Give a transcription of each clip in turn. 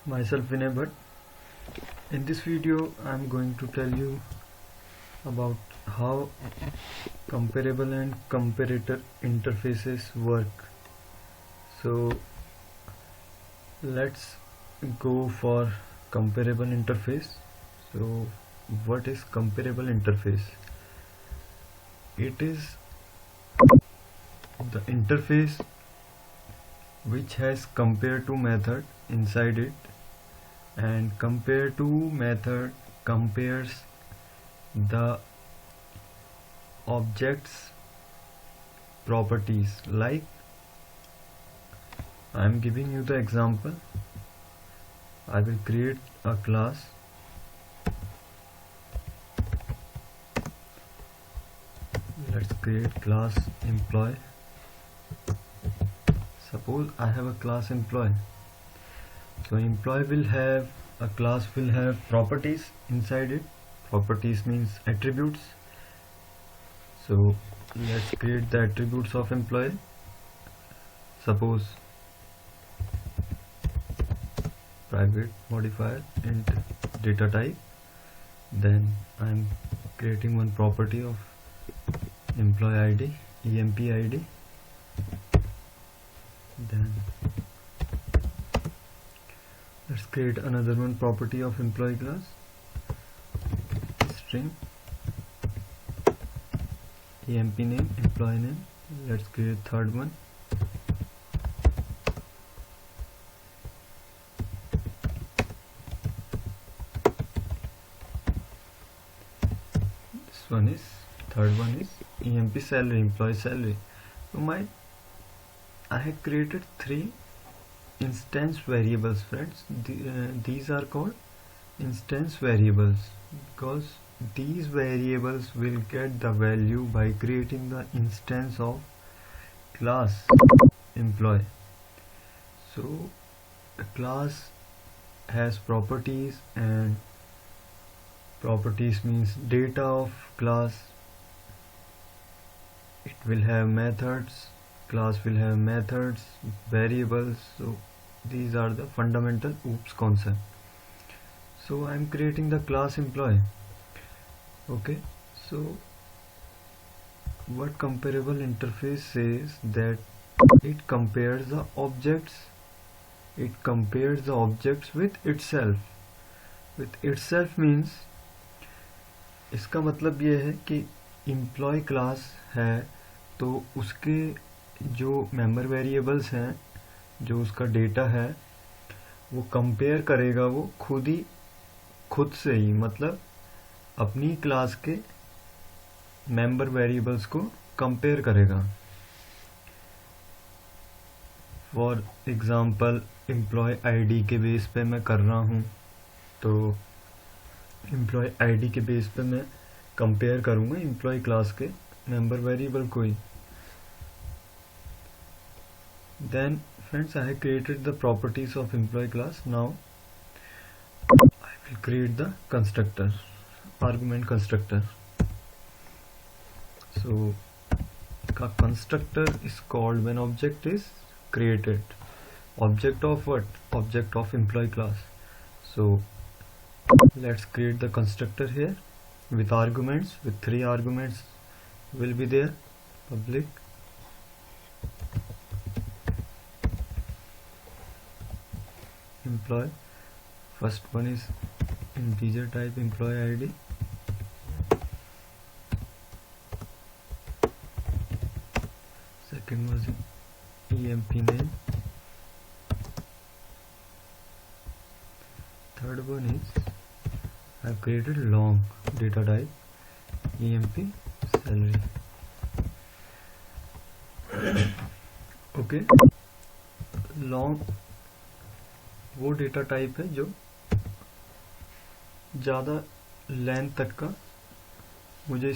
myself Vinay Bhatt. In this video I'm going to tell you about how comparable and comparator interfaces work. So let's go for comparable interface. So what is comparable interface? It is the interface which has compare to method inside it, and compare to method compares the object's properties. Like I am giving you the example. I will create a class. Let's create class employee. Suppose I have a class employee. So employee will have a class will have properties inside it. Properties means attributes. So let's create the attributes of employee. Suppose private modifier int data type. Then I'm creating one property of employee ID, emp ID. Then let's create another one property of employee class, string emp name, employee name. Let's create third one. This one is third one is emp salary, employee salary. So I have created three instance variables, friends. These are called instance variables because these variables will get the value by creating the instance of class employee. So a class has properties, and properties means data of class. It will have methods, class will have methods, variables. So these are the fundamental OOPS concept. So I am creating the class employee. Okay, so what comparable interface says that it compares the objects with itself. With itself means इसका मतलब ये है कि employee class है तो उसके जो member variables हैं, जो उसका डेटा है, वो कंपेयर करेगा वो खुद से ही, मतलब अपनी क्लास के मेंबर वेरिएबल्स को कंपेयर करेगा. फॉर एग्जांपल एम्प्लॉय आईडी के बेस पे मैं कर रहा हूँ, तो एम्प्लॉय आईडी के बेस पे मैं कंपेयर करूँगा एम्प्लॉय क्लास के मेंबर वेरिएबल को ही. Then friends, I have created the properties of employee class. Now I will create the constructor, argument constructor. So a constructor is called when object is created. Object of what? Object of employee class. So let's create the constructor here with arguments, with 3 arguments will be there. Public, employee. First one is integer type employee ID. Second was emp name. Third one is I have created long data type emp salary. Okay, long वो data type है जो ज़्यादा length तक का मैं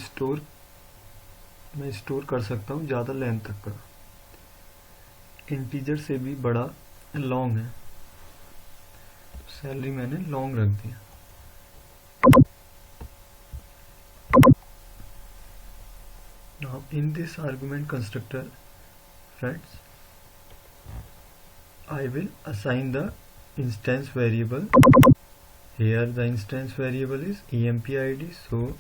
store कर सकता हूँ, ज़्यादा लेंथ तक का. इंटीजर से भी बड़ा लॉन्ग है, सैलरी मैंने लॉन्ग रख दिया. Now in this argument constructor, friends, I will assign the instance variable. Here the instance variable is emp id, so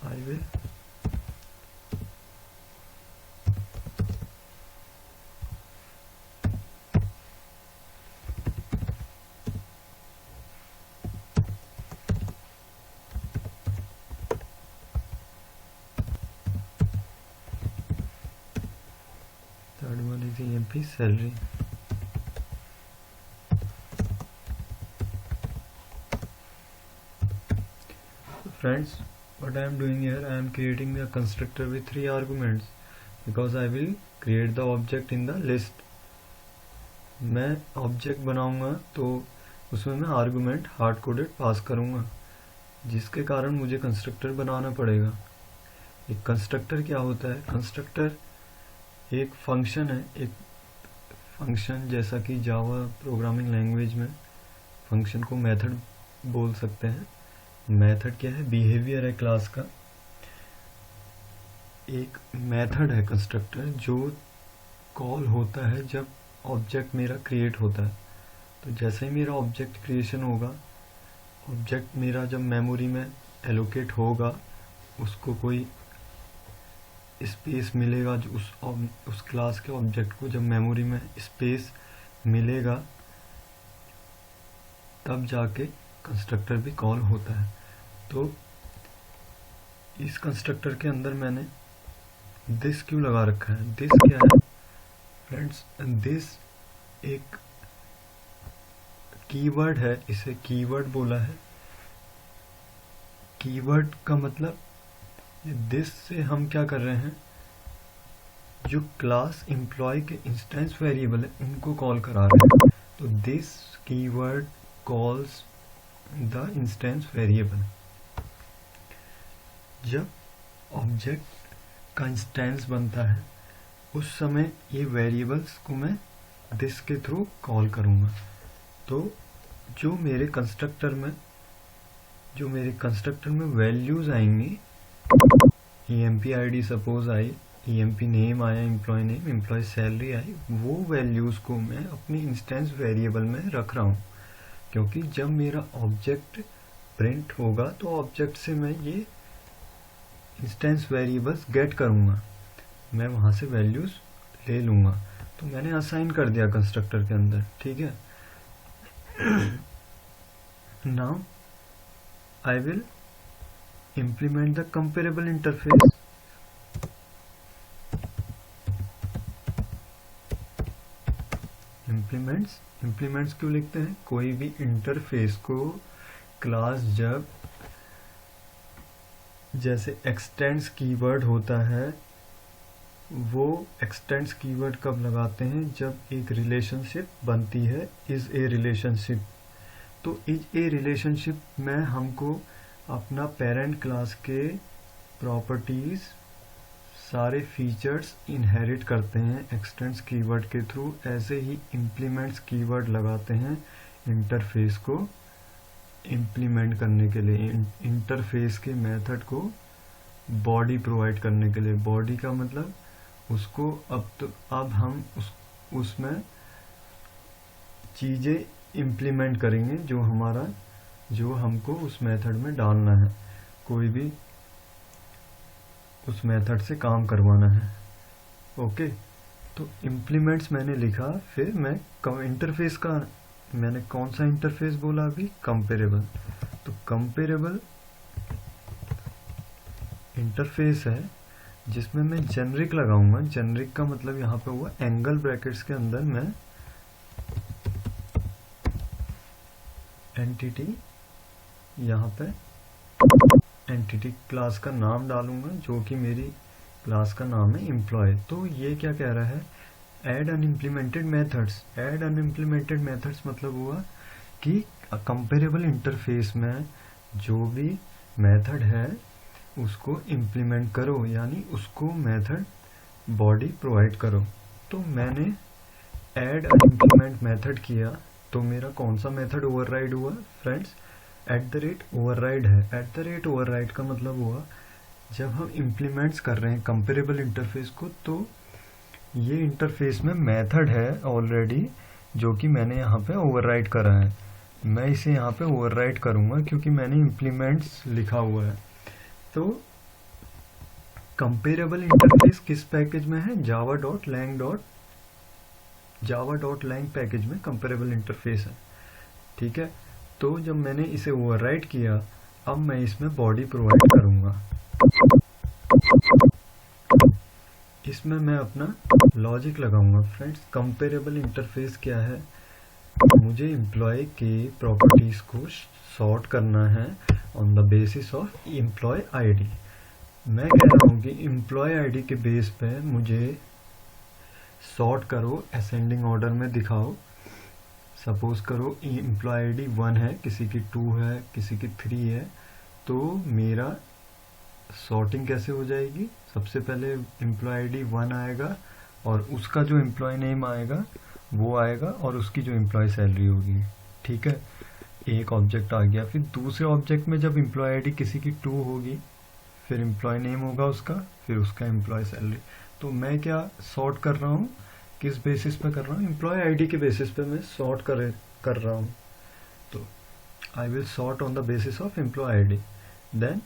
I will third one is emp salary. Friends, what I am doing here, I am creating a constructor with 3 arguments because I will create the object in the list. मैं object बनाऊंगा तो उसमें मैं argument hard coded पास करूंगा, जिसके कारण मुझे constructor बनाना पड़ेगा। एक कंस्ट्रक्टर क्या होता है? कंस्ट्रक्टर एक फंक्शन है, एक फंक्शन जैसा कि जावा प्रोग्रामिंग लैंग्वेज में फंक्शन को मेथड बोल सकते हैं। मेथड क्या है? बिहेवियर है क्लास का। एक मेथड है कंस्ट्रक्टर जो कॉल होता है जब ऑब्जेक्ट मेरा क्रिएट होता है। तो जैसे ही मेरा ऑब्जेक्ट क्रिएशन होगा, ऑब्जेक्ट मेरा जब मेमोरी में एलोकेट होगा, उसको कोई स्पेस मिलेगा, जो उस क्लास के ऑब्जेक्ट को जब मेमोरी में स्पेस मिलेगा तब जाके कंस्ट्रक्टर भी कॉल होता है। तो इस कंस्ट्रक्टर के अंदर मैंने दिस क्यों लगा रखा है? दिस क्या है फ्रेंड्स? दिस एक कीवर्ड है, इसे कीवर्ड बोला है। कीवर्ड का मतलब दिस से हम क्या कर रहे हैं, जो क्लास एम्प्लॉय के इंस्टेंस वेरिएबल है उनको कॉल करा रहे हैं। तो this keyword calls the instance variable. जब ऑब्जेक्ट का इंस्टेंस बनता है उस समय ये वेरिएबल्स को मैं दिस के थ्रू कॉल करूँगा। तो जो मेरे कंस्ट्रक्टर में वैल्यूज आएंगी, emp id suppose I, emp name आया, एम्प्लॉय नेम, एम्प्लॉय सैलरी आई, वो वैल्यूज को मैं अपनी इंस्टेंस वेरिएबल में रख रहा हूँ, क्योंकि जब मेरा ऑब्जेक्ट प्रिंट होगा तो ऑब्जेक्ट से मैं ये इंस्टेंस वेरिएबल्स गेट करूँगा, मैं वहाँ से वैल्यूज ले लूँगा। तो मैंने असाइन कर दिया कंस्ट्रक्टर के अंदर, ठीक है। Now I will implement the comparable interface. Implements क्यों लिखते हैं? कोई भी इंटरफेस को क्लास जब जैसे एक्सटेंड्स कीवर्ड होता है, वो एक्सटेंड्स कीवर्ड कब लगाते हैं? जब एक रिलेशनशिप बनती है, इज ए रिलेशनशिप। तो इज ए रिलेशनशिप में हमको अपना पेरेंट क्लास के प्रॉपर्टीज सारे फीचर्स इनहेरिट करते हैं एक्सटेंड्स कीवर्ड के थ्रू। ऐसे ही इम्प्लीमेंट्स कीवर्ड लगाते हैं इंटरफेस को इम्प्लीमेंट करने के लिए, इंटरफेस के मेथड को बॉडी प्रोवाइड करने के लिए। बॉडी का मतलब उसको अब हम उसमें चीज़ें इम्प्लीमेंट करेंगे जो हमको उस मेथड में डालना है, कोई भी उस मेथड से काम करवाना है। ओके, तो इम्प्लीमेंट्स मैंने लिखा, फिर मैं इंटरफेस का मैंने कौन सा इंटरफेस बोला अभी? कंपेरेबल। तो कंपेरेबल इंटरफेस है जिसमें मैं जेनरिक लगाऊंगा। जेनरिक का मतलब यहाँ पे हुआ एंगल ब्रैकेट्स के अंदर मैं एंटिटी, यहाँ पे एंटिटी क्लास का नाम डालूंगा जो कि मेरी क्लास का नाम है एम्प्लॉय। तो ये क्या कह रहा है? Add unimplemented methods. Add unimplemented methods मतलब हुआ कि कंपेरेबल इंटरफेस में जो भी मेथड है उसको इम्प्लीमेंट करो, यानी उसको मेथड बॉडी प्रोवाइड करो। तो मैंने ऐड अनइम्प्लीमेंट मेथड किया, तो मेरा कौन सा मेथड ओवरराइड हुआ फ्रेंड्स? @ ओवरराइड है। @ ओवरराइड का मतलब हुआ जब हम इम्प्लीमेंट्स कर रहे हैं कंपेरेबल इंटरफेस को, तो ये इंटरफेस में मेथड है ऑलरेडी, जो कि मैंने यहाँ पे ओवरराइड करा है। मैं इसे यहाँ पे ओवरराइड करूँगा क्योंकि मैंने इम्प्लीमेंट्स लिखा हुआ है। तो कंपेरेबल इंटरफेस किस पैकेज में है? java.lang पैकेज में कंपेरेबल इंटरफेस है। ठीक है, तो जब मैंने इसे ओवरराइट किया, अब मैं इसमें बॉडी प्रोवाइड करूंगा। इसमें मैं अपना लॉजिक लगाऊंगा। फ्रेंड्स, कंपेरेबल इंटरफेस क्या है? मुझे एम्प्लॉय के प्रॉपर्टीज को सॉर्ट करना है on the basis of employee ID. मैं कह रहा हूँ कि एम्प्लॉय आईडी के बेस पे मुझे सॉर्ट करो, असेंडिंग ऑर्डर में दिखाओ। सपोज करो एम्प्लॉय आईडी 1 है, किसी की 2 है, किसी की 3 है, तो मेरा सॉर्टिंग कैसे हो जाएगी? सबसे पहले एम्प्लॉय आईडी 1 आएगा और उसका जो एम्प्लॉय नेम आएगा वो आएगा और उसकी जो एम्प्लॉय सैलरी होगी। ठीक है, एक ऑब्जेक्ट आ गया। फिर दूसरे ऑब्जेक्ट में जब एम्प्लॉय आईडी किसी की 2 होगी, फिर एम्प्लॉय नेम होगा उसका, फिर उसका एम्प्लॉय सैलरी। तो मैं क्या सॉर्ट कर रहा हूँ? किस बेसिस पे कर रहा हूँ? एम्प्लॉय आईडी के बेसिस पे मैं सॉर्ट कर रहा हूँ। तो I will sort on the basis of employee ID. Then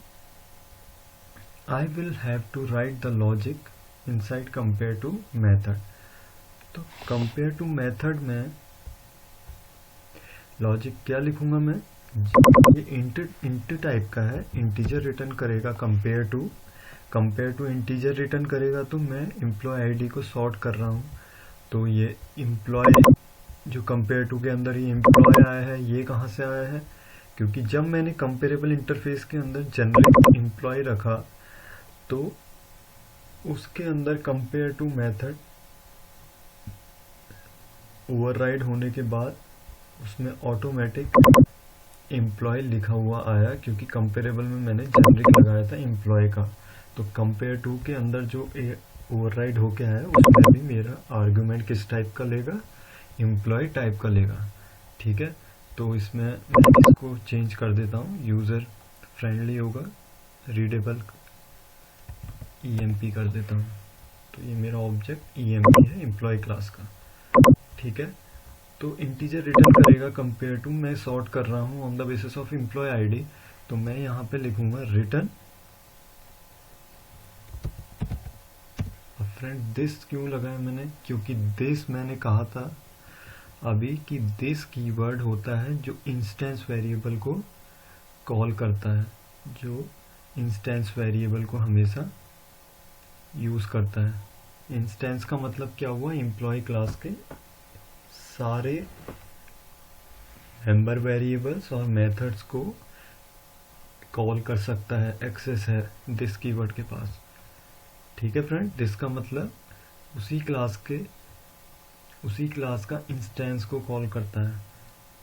I will have to write the logic inside compare to method. तो कंपेयर टू मेथड में लॉजिक क्या लिखूंगा मैं? ये इंट टाइप का है, इंटीजर रिटर्न करेगा। कंपेयर टू इंटीजर रिटर्न करेगा। तो मैं एम्प्लॉय आईडी को सॉर्ट कर रहा हूँ। तो ये एम्प्लॉय जो कंपेयर टू के अंदर ये एम्प्लॉय आया है, ये कहाँ से आया है? क्योंकि जब मैंने कंपेरेबल इंटरफेस के अंदर जनरल एम्प्लॉय रखा, तो उसके अंदर कंपेयर टू मेथड ओवरराइड होने के बाद उसमें ऑटोमेटिक एम्प्लॉय लिखा हुआ आया, क्योंकि कंपेरेबल में मैंने जेनरिक लगाया था एम्प्लॉय का। तो कंपेयर टू के अंदर जो ओवरराइड होके आया, उसमें भी मेरा आर्गुमेंट किस टाइप का लेगा? एम्प्लॉय टाइप का लेगा। ठीक है, तो इसमें मैं इसको चेंज कर देता हूँ, यूज़र फ्रेंडली होगा, रीडेबल EMP कर देता हूँ। तो ये मेरा ऑब्जेक्ट EMP है, एम्प्लॉय क्लास का। ठीक है, तो इंटीजर रिटर्न करेगा कंपेयर टू। मैं सॉर्ट कर रहा हूँ on the basis of employee ID. तो मैं यहाँ पे लिखूंगा रिटर्न। फ्रेंड, दिस क्यों लगाया मैंने? क्योंकि दिस मैंने कहा था अभी कि दिस कीवर्ड होता है जो इंस्टेंस वेरिएबल को कॉल करता है, जो इंस्टेंस वेरिएबल को हमेशा यूज करता है। इंस्टेंस का मतलब क्या हुआ? एम्प्लॉय क्लास के सारे मेंबर वेरिएबल्स और मेथड्स को कॉल कर सकता है, एक्सेस है दिस कीवर्ड के पास। ठीक है फ्रेंड, दिस का मतलब उसी क्लास का इंस्टेंस को कॉल करता है।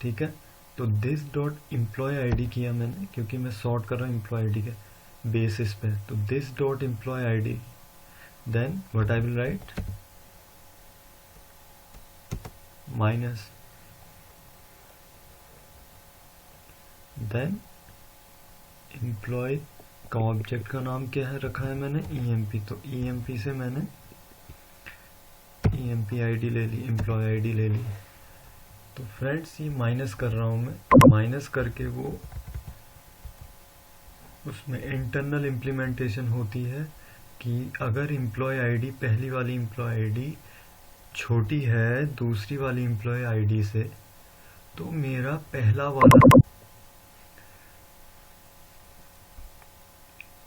ठीक है, तो दिस डॉट एम्प्लॉय आईडी किया मैंने, क्योंकि मैं सॉर्ट कर रहा हूँ एम्प्लॉय आईडी के बेसिस पे। तो this dot employee ID, then what I will write? Minus, then employee का ऑब्जेक्ट का नाम क्या है रखा है मैंने? EMP। तो EMP से मैंने EMP आईडी ले ली, एम्प्लॉय आईडी ले ली। तो फ्रेंड्स, ये माइनस कर रहा हूँ मैं। माइनस करके वो उसमें इंटरनल इम्प्लीमेंटेशन होती है कि अगर एम्प्लॉय आईडी, पहली वाली एम्प्लॉय आईडी छोटी है दूसरी वाली एम्प्लॉय आईडी से, तो मेरा पहला वाला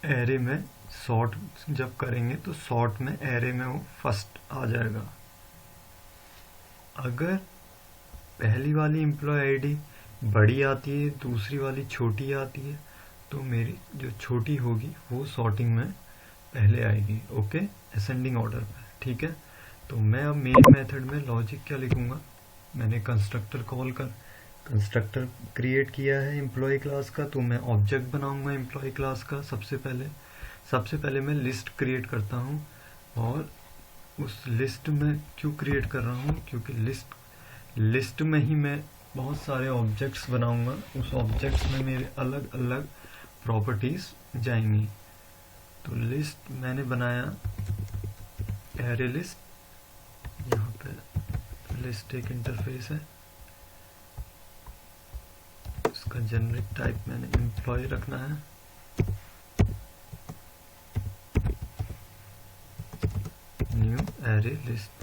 एरे में सॉर्ट जब करेंगे तो सॉर्ट में एरे में वो फर्स्ट आ जाएगा। अगर पहली वाली एम्प्लॉय आईडी बड़ी आती है, दूसरी वाली छोटी आती है, तो मेरी जो छोटी होगी वो सॉर्टिंग में पहले आएगी। ओके, असेंडिंग ऑर्डर में। ठीक है, तो मैं अब मेन मेथड में लॉजिक क्या लिखूंगा? मैंने कंस्ट्रक्टर क्रिएट किया है एम्प्लॉय क्लास का, तो मैं ऑब्जेक्ट बनाऊंगा एम्प्लॉय क्लास का। सबसे पहले मैं लिस्ट क्रिएट करता हूँ। और उस लिस्ट में क्यों क्रिएट कर रहा हूँ? क्योंकि लिस्ट में ही मैं बहुत सारे ऑब्जेक्ट्स बनाऊंगा। उस ऑब्जेक्ट्स में मेरे अलग अलग प्रॉपर्टीज जाएंगी। तो लिस्ट मैंने बनाया एरे लिस्ट लिस्ट एक इंटरफेस है, इसका जेनरिक टाइप मैंने एम्प्लॉय रखना है। New array list.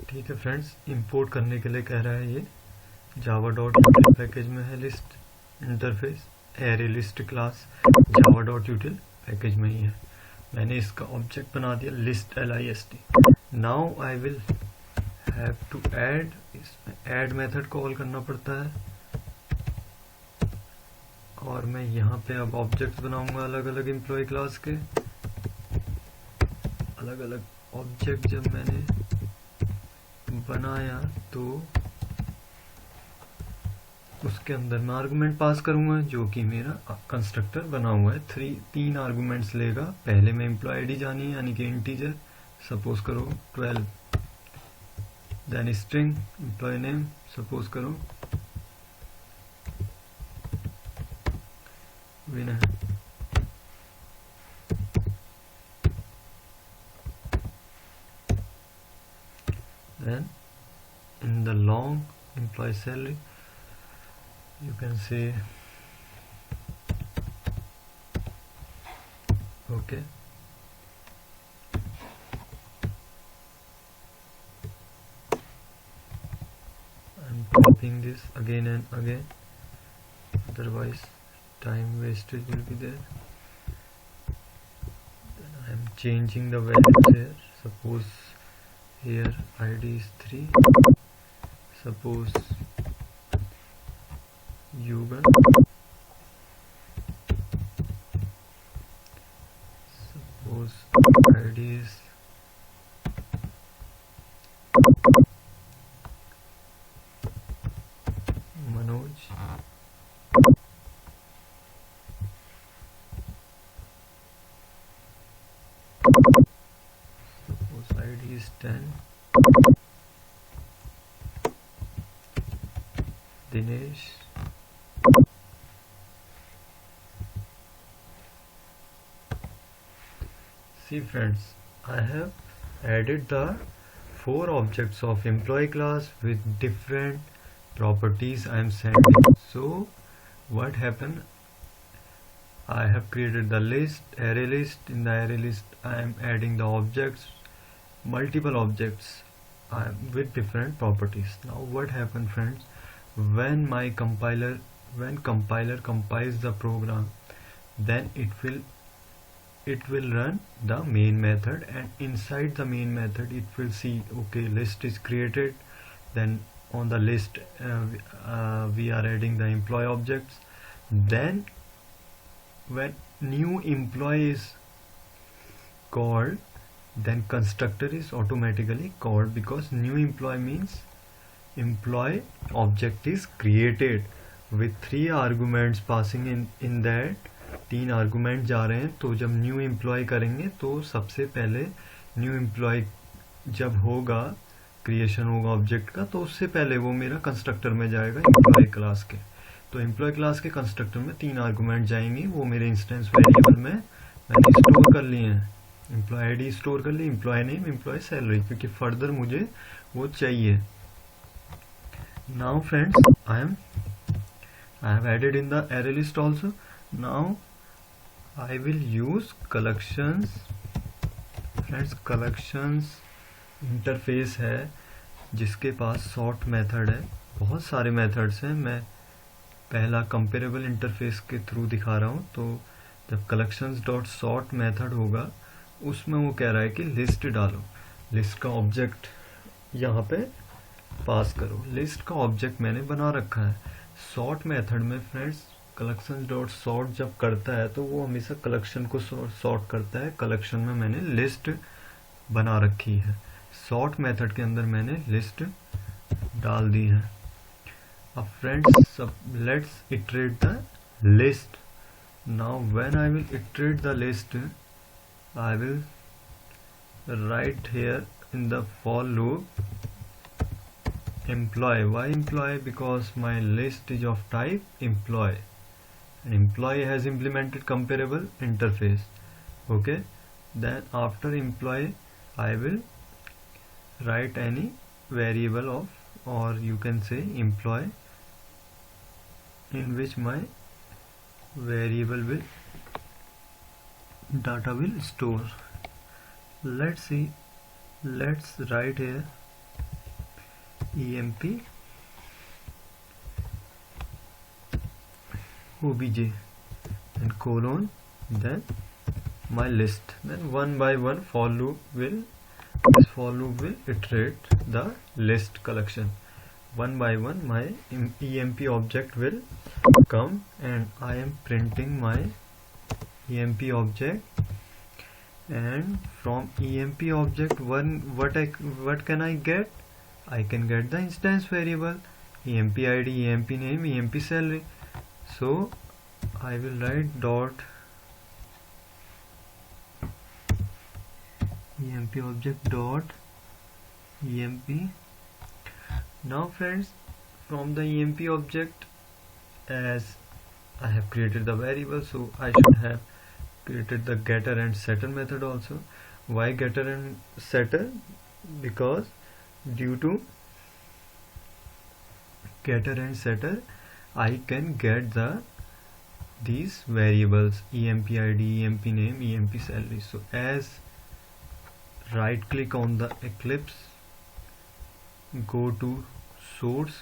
ठीक है फ्रेंड्स, इंपोर्ट करने के लिए कह रहा है ये जावा डॉट यूटिल पैकेज में है list interface, array list class Java dot util package में ही है। मैंने इसका ऑब्जेक्ट बना दिया list LIST। Now I will have to add, इसमें ऐड मेथड कॉल करना पड़ता है, और मैं यहाँ पे अब ऑब्जेक्ट्स बनाऊंगा अलग अलग एम्प्लॉय क्लास के। अलग अलग ऑब्जेक्ट जब मैंने बनाया तो उसके अंदर मैं आर्गुमेंट पास करूंगा जो कि मेरा कंस्ट्रक्टर बना हुआ है। तीन आर्गुमेंट्स लेगा। पहले में एम्प्लॉय आईडी जानी है यानी कि इंटीजर, सपोज करो 12, then string employee name suppose करो Vinay, then in the long employee salary you can say okay, I'm copying this again and again, otherwise time wastage will be there. Then I am changing the values here. Suppose here ID is 3, suppose Yugan, suppose ID is Manoj, suppose ID is 10, Dinesh, see friends, I have added the 4 objects of employee class with different properties I am sending. So what happened, I have created the list, array list. In the array list I am adding the objects, multiple objects with different properties. Now what happened friends, when compiler compiles the program, then it will run the main method, and inside the main method it will see okay list is created, then on the list we are adding the employee objects. Then when new employee is called, then constructor is automatically called, because new employee means employee object is created with 3 arguments passing in that 3 argument जा रहे हैं। तो जब new employ करेंगे तो सबसे पहले new employ जब होगा, क्रिएशन होगा ऑब्जेक्ट का, तो उससे पहले वो मेरा कंस्ट्रक्टर में जाएगा एम्प्लॉय क्लास के। तो एम्प्लॉय क्लास के कंस्ट्रक्टर में 3 आर्गुमेंट जाएंगे, वो मेरे इंस्टेंस वेरिएबल में मैंने स्टोर कर लिए हैं। एम्प्लॉय आईडी स्टोर कर ली, एम्प्लॉय नेम, एम्प्लॉय सैलरी, क्योंकि फर्दर मुझे वो चाहिए। Now friends I have added in the array list also. Now I will use collections. Friends collections interface है जिसके पास सॉर्ट मेथड है। बहुत सारे मेथड्स हैं, मैं पहला कंपेरेबल इंटरफेस के थ्रू दिखा रहा हूँ। तो जब collections डॉट सॉर्ट मेथड होगा उसमें वो कह रहा है कि लिस्ट डालो, लिस्ट का ऑब्जेक्ट यहाँ पे पास करो। लिस्ट का ऑब्जेक्ट मैंने बना रखा है। सॉर्ट मेथड में फ्रेंड्स collections डॉट सॉर्ट जब करता है तो वो हमेशा कलेक्शन को सॉर्ट करता है। कलेक्शन में मैंने लिस्ट बना रखी है, सॉर्ट मेथड के अंदर मैंने लिस्ट डाल दी है। अब friends let's iterate the list. Now when I will iterate the list, I will write here in the for loop employee. Why employee? Because my list is of type employee and employee has implemented comparable interface. Okay, then after employee I will write any variable of, or you can say employee, in which my variable will data will store. Let's see, let's write here emp obj and colon, then my list. Then one by one for loop will iterate the list collection. One by one my emp object will come, and I am printing my emp object, and from emp object what can I get? I can get the instance variable emp id, emp name, emp salary. So I will write dot emp object dot emp. Now friends, from the emp object, as I have created the variable, so I should have created the getter and setter method also. Why getter and setter? Because due to getter and setter I can get these variables emp id, emp name, emp salary. So as right click on the Eclipse, go to source,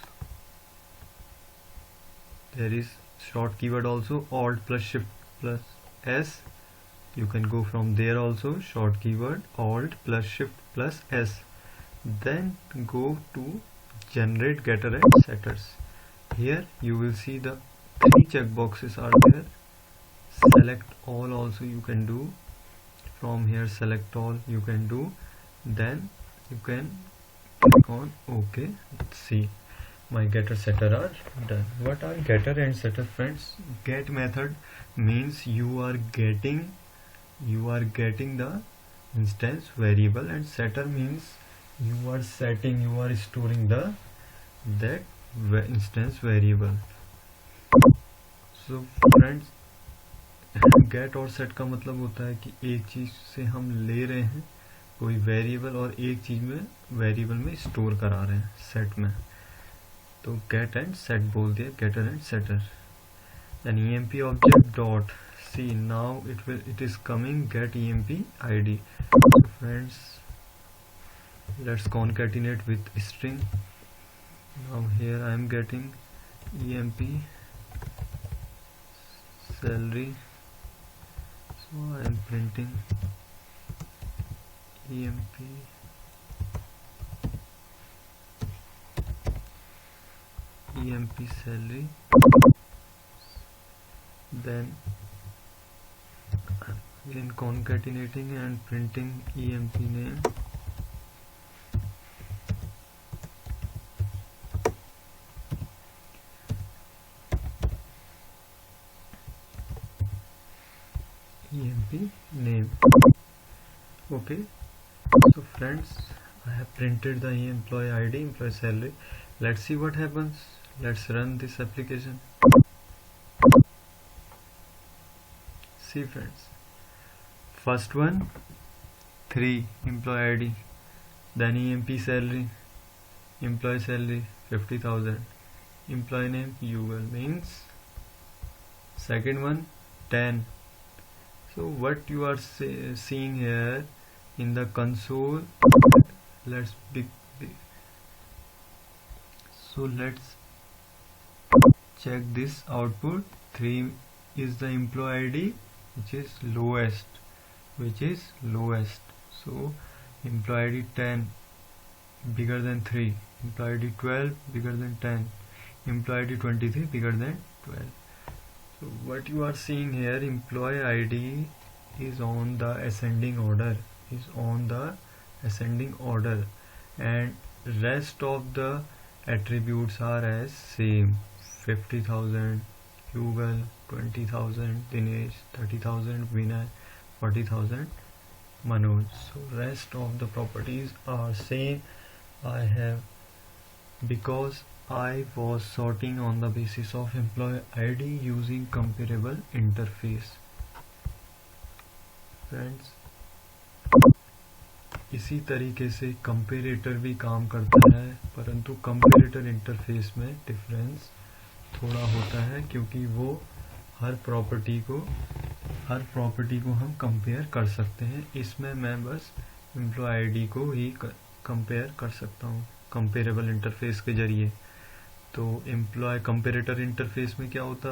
there is short keyword also, alt plus shift plus s. You can go from there also, short keyword alt plus shift plus s. Then go to generate getter and setters. Here you will see the 3 checkboxes are there. Select all also you can do. From here select all you can do. Then you can click on OK. Let's see, my getter setter are done. What are getter and setter, friends? Get method means you are getting the instance variable, and setter means you are setting, you are storing that instance variable. So friends, get और set का मतलब होता है कि एक चीज से हम ले रहे हैं कोई वेरिएबल और एक चीज में वेरिएबल में स्टोर करा रहे हैं सेट में, तो गेट एंड सेट बोल दिया, getter and setter. Then emp object dot see, now it is coming get emp id. So friends, let's concatenate with string. Now here I am getting emp salary, so I am printing emp salary. Then again concatenating and printing emp name, emp name. Okay, so friends, I have printed the employee id, employee salary. Let's see what happens. Let's run this application. See friends, first one 3 employee id, then emp salary, employee salary 50,000, employee name Yugal means. Second one 10. So what you are seeing here in the console, let's check this output. 3 is the employee id which is lowest, so employee id 10 bigger than 3, employee id 12 bigger than 10, employee id 23 bigger than 12. So what you are seeing here, employee id is on the ascending order, and rest of the attributes are as same. 50,000 Yugal, 20,000 Dinesh, 30,000 Vinay, 40,000 Manoj. So rest of the properties are same. I have, because I was sorting on the basis of employee ID using comparable interface. Friends, इसी तरीके से comparator भी काम करता है, परंतु comparator interface में difference थोड़ा होता है, क्योंकि वो हर प्रॉपर्टी को हम कंपेयर कर सकते हैं। इसमें मैं बस एम्प्लॉय आईडी को ही कंपेयर कर सकता हूँ कंपेरेबल इंटरफेस के जरिए। तो एम्प्लॉय कंपेरेटर इंटरफेस में क्या होता,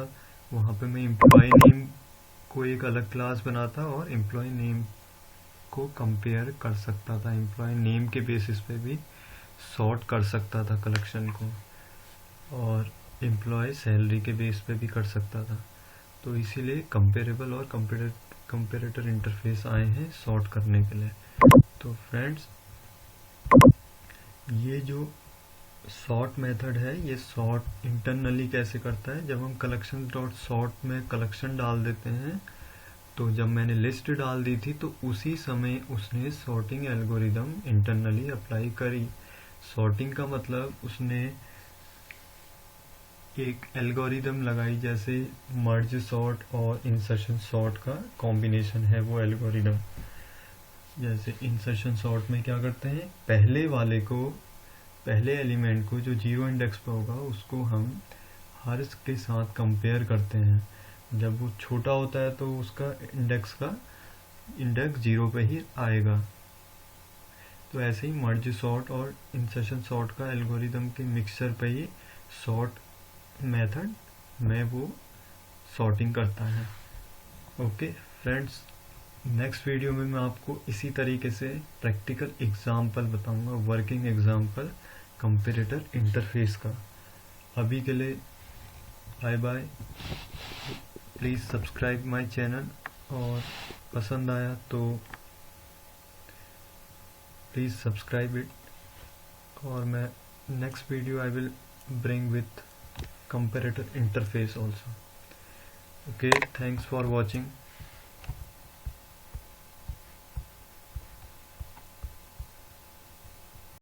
वहाँ पे मैं एम्प्लॉय नेम को एक अलग क्लास बनाता और एम्प्लॉय नेम को कंपेयर कर सकता था, एम्प्लॉय नेम के बेसिस पे भी सॉर्ट कर सकता था कलेक्शन को, और एम्प्लॉय सैलरी के बेस पे भी कर सकता था। तो इसीलिए कंपेरेबल और कंपेरेटर इंटरफेस आए हैं सॉर्ट करने के लिए। तो फ्रेंड्स, ये जो सॉर्ट मेथड है, ये सॉर्ट इंटरनली कैसे करता है, जब हम कलेक्शन डॉट सॉर्ट में कलेक्शन डाल देते हैं, तो जब मैंने लिस्ट डाल दी थी तो उसी समय उसने सॉर्टिंग एल्गोरिदम इंटरनली अप्लाई करी। सॉर्टिंग का मतलब उसने एक एल्गोरिदम लगाई, जैसे मर्ज सॉर्ट और इंसर्शन सॉर्ट का कॉम्बिनेशन है वो एल्गोरिदम। जैसे इंसर्शन सॉर्ट में क्या करते हैं, पहले एलिमेंट को जो 0 इंडेक्स पे होगा उसको हम हर के साथ कंपेयर करते हैं। जब वो छोटा होता है तो उसका इंडेक्स 0 पे ही आएगा। तो ऐसे ही मर्ज सॉर्ट और इंसर्शन सॉर्ट का एल्गोरिदम के मिक्सचर पे ही सॉर्ट मेथड में वो सॉर्टिंग करता है। ओके फ्रेंड्स, नेक्स्ट वीडियो में मैं आपको इसी तरीके से प्रैक्टिकल एग्जाम्पल बताऊंगा, वर्किंग एग्जाम्पल कंपेरेटर इंटरफेस का। अभी के लिए bye bye. Please subscribe my channel, और पसंद आया तो प्लीज़ सब्सक्राइब इट। और मैं next video I will bring with comparator interface also. Okay, thanks for watching.